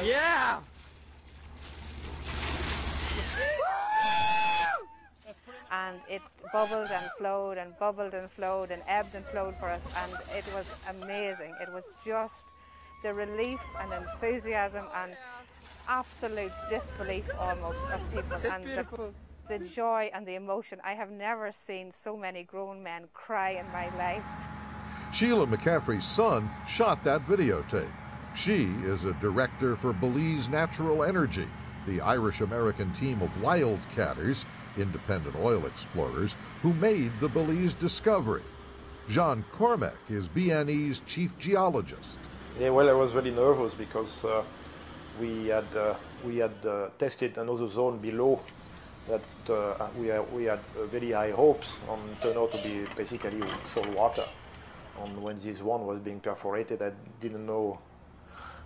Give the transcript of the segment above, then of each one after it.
Yeah! And it bubbled and flowed and bubbled and flowed and ebbed and flowed for us, and it was amazing. It was just the relief and enthusiasm and absolute disbelief almost of people, and the joy and the emotion. I have never seen so many grown men cry in my life. Sheila McCaffrey's son shot that videotape. She is a director for Belize Natural Energy, the Irish-American team of wildcatters, independent oil explorers, who made the Belize discovery. Jean Cormac is BNE's chief geologist. Yeah, well, I was very nervous because we had tested another zone below that we had very high hopes on. Turned out to be basically salt water. And when this one was being perforated, I didn't know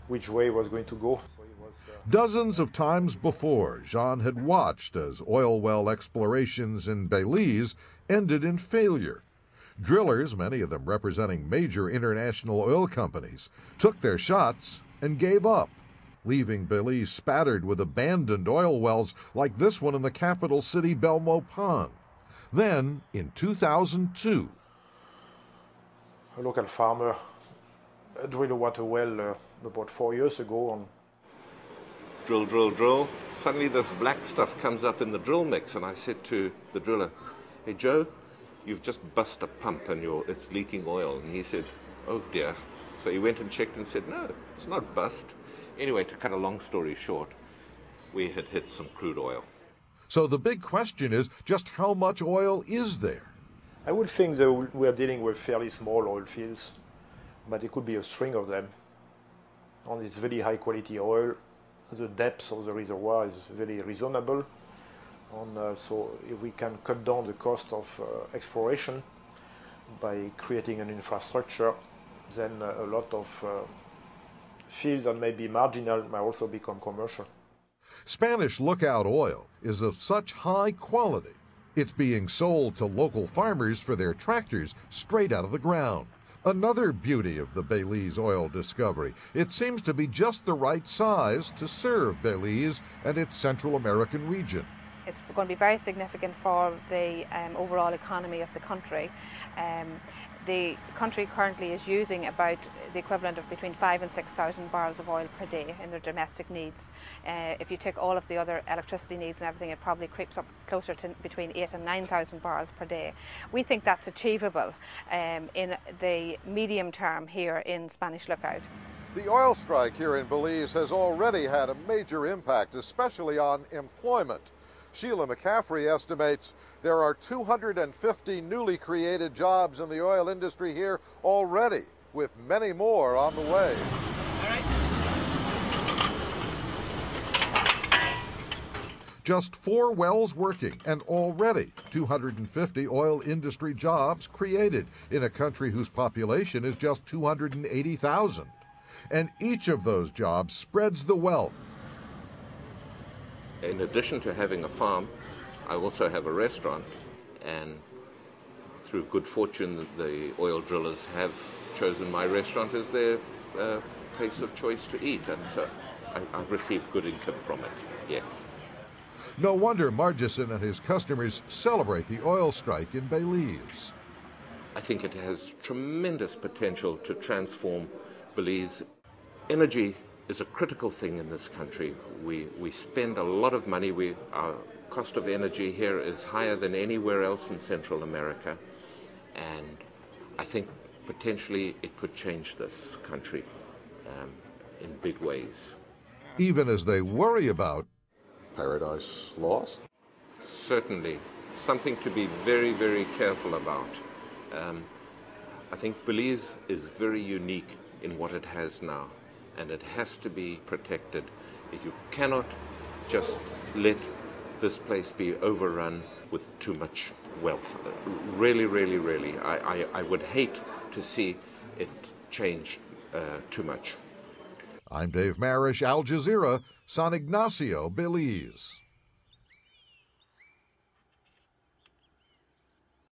which way it was going to go. So it was, Dozens of times before, Jean had watched as oil well explorations in Belize ended in failure. Drillers, many of them representing major international oil companies, took their shots and gave up, leaving Belize spattered with abandoned oil wells like this one in the capital city, Belmopan. Then, in 2002, a local farmer drilled a water well about 4 years ago. And drill, drill, drill. Suddenly this black stuff comes up in the drill mix, and I said to the driller, "Hey Joe, you've just bust a pump and it's leaking oil." And he said, "Oh dear." So he went and checked and said, "No, it's not bust." Anyway, to cut a long story short, we had hit some crude oil. So the big question is, just how much oil is there? I would think that we're dealing with fairly small oil fields, but it could be a string of them. And it's very high quality oil. The depth of the reservoir is very reasonable. And so if we can cut down the cost of exploration by creating an infrastructure, then a lot of fields that may be marginal might also become commercial. Spanish Lookout oil is of such high quality, it's being sold to local farmers for their tractors straight out of the ground. Another beauty of the Belize oil discovery, it seems to be just the right size to serve Belize and its Central American region. It's going to be very significant for the overall economy of the country. The country currently is using about the equivalent of between 5,000 and 6,000 barrels of oil per day in their domestic needs. If you take all of the other electricity needs and everything, it probably creeps up closer to between 8,000 and 9,000 barrels per day. We think that's achievable in the medium term here in Spanish Lookout. The oil strike here in Belize has already had a major impact, especially on employment. Sheila McCaffrey estimates there are 250 newly created jobs in the oil industry here already, with many more on the way. Just 4 wells working, and already 250 oil industry jobs created in a country whose population is just 280,000. And each of those jobs spreads the wealth. In addition to having a farm, I also have a restaurant, and through good fortune, the oil drillers have chosen my restaurant as their place of choice to eat, and so I've received good income from it, yes. No wonder Margison and his customers celebrate the oil strike in Belize. I think it has tremendous potential to transform Belize. Energy is a critical thing in this country. We spend a lot of money. Our cost of energy here is higher than anywhere else in Central America, and I think potentially it could change this country in big ways. Even as they worry about Paradise Lost? Certainly, something to be very, very careful about. I think Belize is very unique in what it has now, and it has to be protected. You cannot just let this place be overrun with too much wealth. Really, really, really. I would hate to see it change too much. I'm Dave Marish, Al Jazeera, San Ignacio, Belize.